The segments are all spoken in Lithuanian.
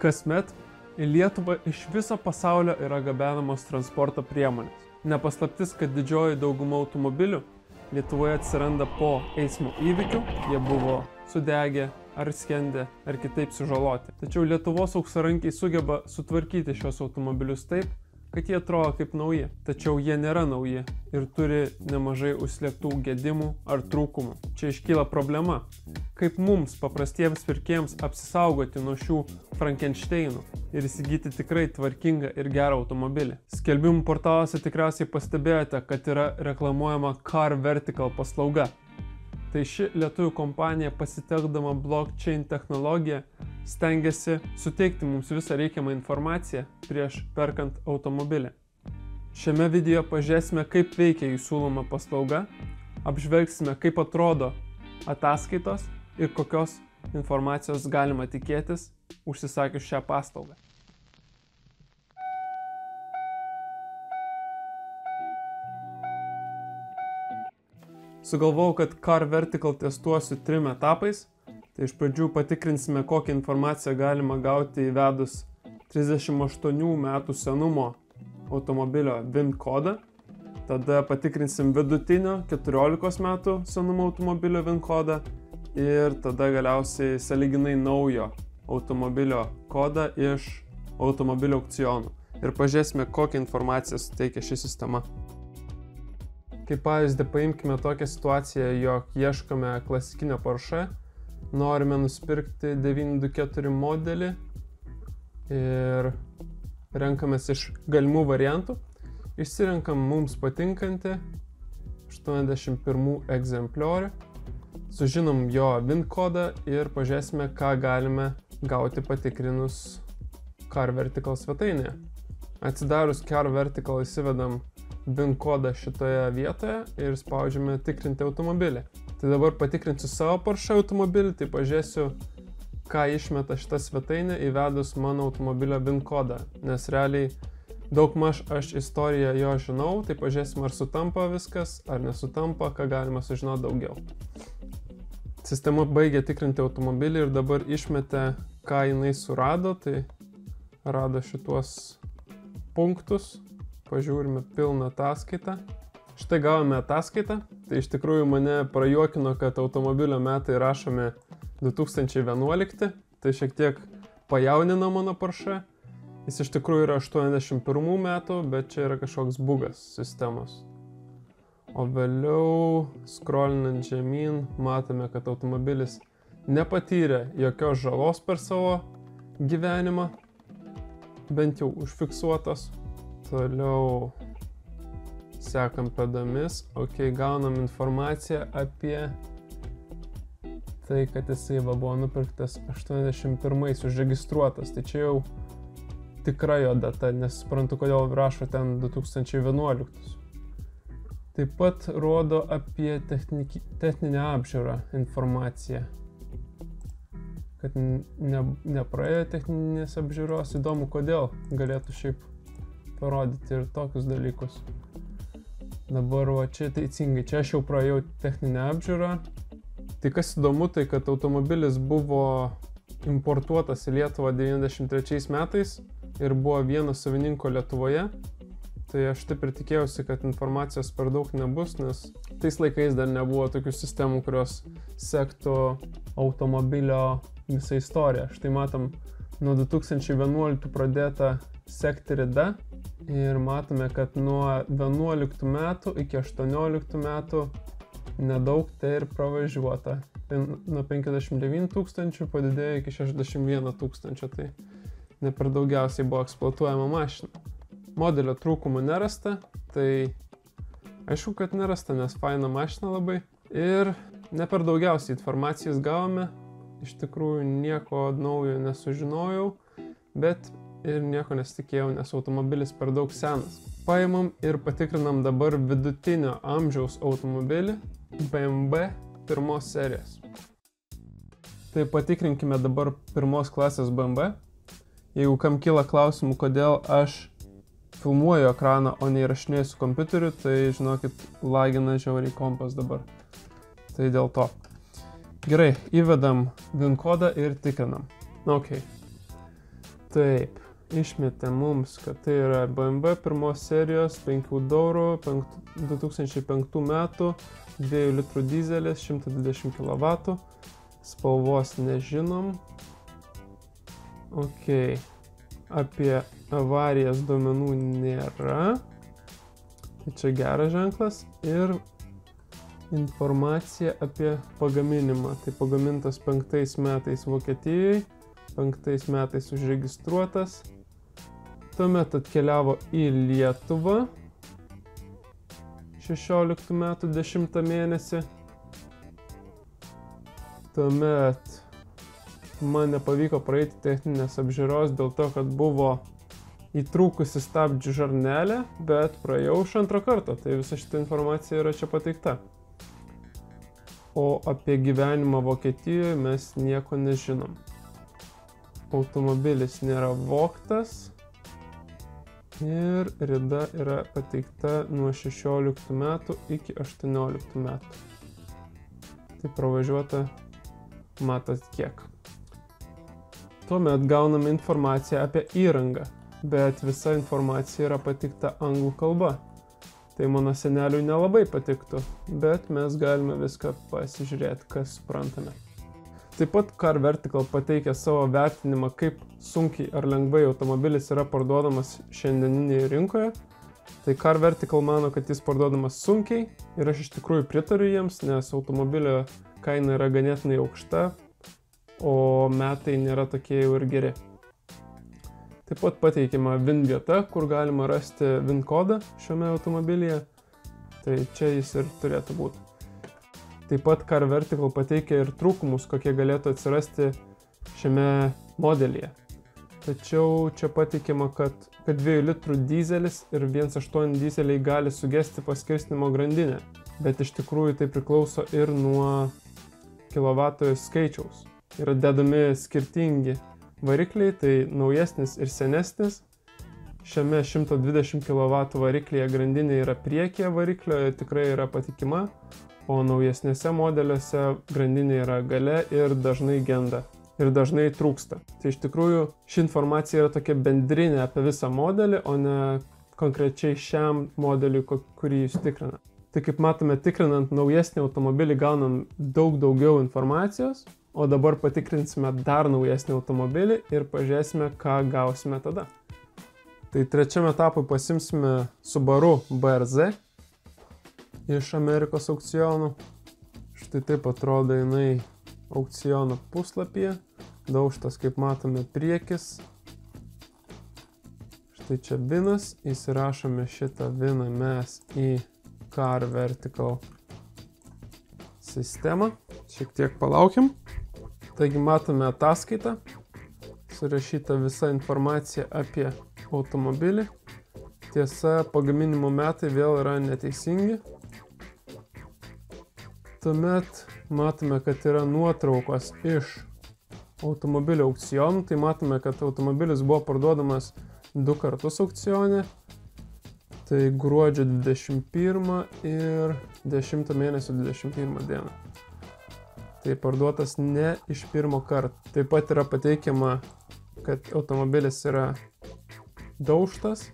Kasmet į Lietuvą iš viso pasaulio yra gabenamos transporto priemonės. Nepaslaptis, kad didžioji dauguma automobilių Lietuvoje atsiranda po eismo įvykių, jie buvo sudegę ar skendę ar kitaip sužaloti. Tačiau Lietuvos auksarankiai sugeba sutvarkyti šios automobilius taip, kad jie atrodo kaip nauji. Tačiau jie nėra nauji ir turi nemažai užslėptų gedimų ar trūkumų. Čia iškyla problema, kaip mums, paprastiems pirkėjams, apsisaugoti nuo šių Frankensteinų ir įsigyti tikrai tvarkingą ir gerą automobilį. Skelbimų portaluose tikriausiai pastebėjote, kad yra reklamuojama Car Vertical paslauga. Tai ši lietuvių kompanija, pasitelkdama blockchain technologiją, stengiasi suteikti mums visą reikiamą informaciją prieš perkant automobilį. Šiame video pažiūrėsime, kaip veikia jų siūloma paslauga, apžvelgsime, kaip atrodo ataskaitos ir kokios informacijos galima tikėtis užsisakius šią paslaugą. Sugalvojau, kad Car Vertical testuosiu 3 etapais. Tai iš pradžių patikrinsime, kokią informaciją galima gauti įvedus 38 metų senumo automobilio VIN kodą. Tada patikrinsim vidutinio 14 metų senumo automobilio VIN kodą ir tada galiausiai sąlyginai naujo automobilio kodą iš automobilio aukcionų. Ir pažiūrėsime, kokią informaciją suteikia ši sistema. Kaip pavyzdį paimkime tokią situaciją, jog ieškome klasikinio Porsche, norime nusipirkti 924 modelį ir renkamės iš galimų variantų. Išsirenkam mums patinkantį 81 egzempliorių, sužinom jo VIN kodą ir pažiūrėsime, ką galime gauti patikrinus Car Vertical svetainėje. Atsidarius Car Vertical įsivedam VIN kodą šitoje vietoje ir spaudžiame tikrinti automobilį. Tai dabar patikrinsiu savo Porsche automobilį, tai pažiūrėsiu, ką išmeta šitą svetainę įvedus mano automobilio VIN kodą. Nes realiai daugmaž aš istoriją jo žinau, tai pažiūrėsim, ar sutampa viskas, ar nesutampa, ką galima sužinoti daugiau. Sistema baigė tikrinti automobilį ir dabar išmetė, ką jinai surado, tai rado šituos punktus. Pažiūrime pilną ataskaitą. Štai gavome ataskaitą. Tai iš tikrųjų mane prajuokino, kad automobilio metai rašomi 2011. Tai šiek tiek pajaunino mano Porsche. Jis iš tikrųjų yra 81 metų, bet čia yra kažkoks bugas sistemos. O vėliau, scrollinant žemyn, matome, kad automobilis nepatyrė jokios žalos per savo gyvenimą, bent jau užfiksuotos. Toliau sekam pėdomis. Ok, gaunam informaciją apie tai, kad jisai buvo nupirktas 81-ais, užregistruotas. Tai čia jau tikra jo data, nes suprantu, kodėl rašo ten 2011. Taip pat rodo apie techninę apžiūrą informaciją. Kad nepraėjo techninės apžiūros. Įdomu, kodėl galėtų šiaip parodyti ir tokius dalykus. Dabar va čia teisingai, čia aš jau praėjau techninę apžiūrą. Tai kas įdomu, tai kad automobilis buvo importuotas į Lietuvą 93 metais ir buvo vieno savininko Lietuvoje. Tai aš taip ir tikėjausi, kad informacijos per daug nebus, nes tais laikais dar nebuvo tokių sistemų, kurios sektų automobilio visą istoriją. Štai matom, nuo 2011 pradėta sekti rida. Ir matome, kad nuo 11 metų iki 18 metų nedaug tai ir pravažiuota. Tai nuo 59 tūkstančių padidėjo iki 61 tūkstančio, tai ne per daugiausiai buvo eksploatuojama mašina. Modelio trūkumų nerasta, tai aišku, kad nerasta, nes faina mašina labai. Ir ne per daugiausiai informacijos gavome, iš tikrųjų nieko naujo nesužinojau, bet ir nieko nesitikėjau, nes automobilis per daug senas. Paimam ir patikrinam dabar vidutinio amžiaus automobilį BMW pirmos serijos. Tai patikrinkime dabar pirmos klasės BMW. Jeigu kam kyla klausimų, kodėl aš filmuoju ekraną, o neįrašinėju su kompiuteriu, tai žinokit, lagina žiauriai kompas dabar. Tai dėl to. Gerai, įvedam VIN kodą ir tikrinam. Ok. Taip, išmetė mums, kad tai yra BMW pirmos serijos 5 durų 2005 metų 2 litrų dizelis 120 kW. Spalvos nežinom. Ok, apie avarijas duomenų nėra. Tai čia geras ženklas. Ir informacija apie pagaminimą. Tai pagamintas 5 metais Vokietijoje, 5 metais užregistruotas. Tuomet atkeliavo į Lietuvą 16 metų 10 mėnesį. Tuomet man nepavyko praeiti techninės apžiūros dėl to, kad buvo įtrūkusi stabdžių žarnelė, bet praėjau iš antro karto, tai visa šita informacija yra čia pateikta. O apie gyvenimą Vokietijoje mes nieko nežinom. Automobilis nėra vogtas ir rida yra pateikta nuo 16 metų iki 18 metų. Tai pravažiuota, matot kiek. Tuomet gauname informaciją apie įrangą, bet visa informacija yra pateikta anglų kalba. Tai mano seneliui nelabai patiktų, bet mes galime viską pasižiūrėti, kas suprantame. Taip pat Car Vertical pateikia savo vertinimą, kaip sunkiai ar lengvai automobilis yra parduodamas šiandieninėje rinkoje. Tai Car Vertical mano, kad jis parduodamas sunkiai ir aš iš tikrųjų pritariu jiems, nes automobilio kaina yra ganėtinai aukšta, o metai nėra tokie jau ir geri. Taip pat pateikiama VIN vieta, kur galima rasti VIN kodą šiame automobilyje. Tai čia jis ir turėtų būti. Taip pat Car Vertical pateikia ir trūkumus, kokie galėtų atsirasti šiame modelyje. Tačiau čia pateikiama, kad 2 litrų dizelis ir 1.8 dizeliai gali sugesti paskirstymo grandinę. Bet iš tikrųjų tai priklauso ir nuo kilovatų skaičiaus. Yra dedami skirtingi varikliai, tai naujesnis ir senesnis. Šiame 120 kW variklyje grandinė yra priekyje variklio ir tikrai yra patikima, o naujesnėse modeliuose grandinė yra gale ir dažnai genda ir dažnai trūksta. Tai iš tikrųjų ši informacija yra tokia bendrinė apie visą modelį, o ne konkrečiai šiam modeliui, kurį jūs tikrina. Tai kaip matome, tikrinant naujesnį automobilį gaunam daug daugiau informacijos, o dabar patikrinsime dar naujesnį automobilį ir pažiūrėsime, ką gausime tada. Tai trečiam etapui pasimsime Subaru BRZ iš Amerikos aukcionų. Štai taip atrodo jinai aukciono puslapyje. Daužtas, kaip matome, priekis. Štai čia VINas. Įsirašome šitą VINą mes į Car Vertical sistemą. Šiek tiek palaukim. Taigi matome ataskaitą. Surašyta visa informacija apie automobilį. Tiesa, pagaminimo metai vėl yra neteisingi. Tuomet matome, kad yra nuotraukos iš automobilio aukcionų. Tai matome, kad automobilis buvo parduodamas 2 kartus aukcione. Tai gruodžio 21 ir 10 mėnesio 21 dieną. Tai parduotas ne iš pirmo karto. Taip pat yra pateikiama, kad automobilis yra daužtas.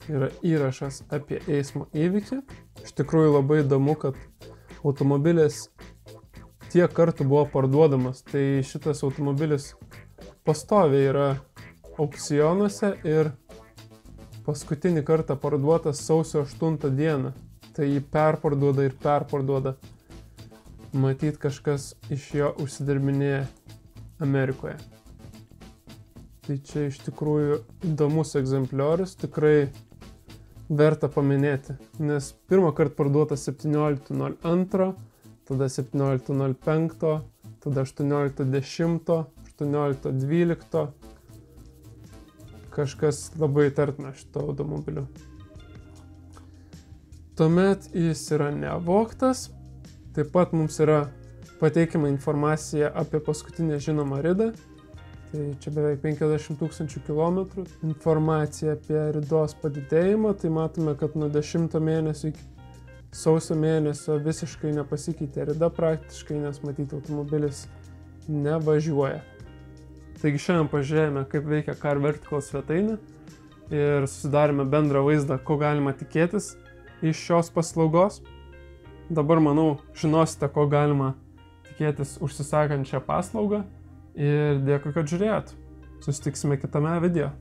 Yra įrašas apie eismo įvykį. Iš tikrųjų labai įdomu, kad automobilis tiek kartų buvo parduodamas. Tai šitas automobilis pastoviai yra aukcionuose ir paskutinį kartą parduotas sausio 8 dieną. Tai jį perparduoda ir perparduoda. Matyt, kažkas iš jo užsidirbinėja Amerikoje. Tai čia iš tikrųjų įdomus egzempliorius, tikrai verta paminėti, nes pirmą kartą parduotas 17.02, tada 17.05, tada 18.10, 18.12. Kažkas labai įtartina šito automobiliu. Tuomet jis yra nevogtas. Taip pat mums yra pateikiama informacija apie paskutinę žinomą ridą. Tai čia beveik 50 000 kilometrų. Informacija apie ridos padidėjimą. Tai matome, kad nuo 10 mėnesio iki sausio mėnesio visiškai nepasikeitė rida praktiškai, nes matyti automobilis nevažiuoja. Taigi šiandien pažiūrėjome, kaip veikia Car Vertical svetainė ir susidarėme bendrą vaizdą, ko galima tikėtis iš šios paslaugos. Dabar, manau, žinosite, ko galima tikėtis užsisakant šią paslaugą ir dėkui, kad žiūrėjot. Susitiksime kitame video.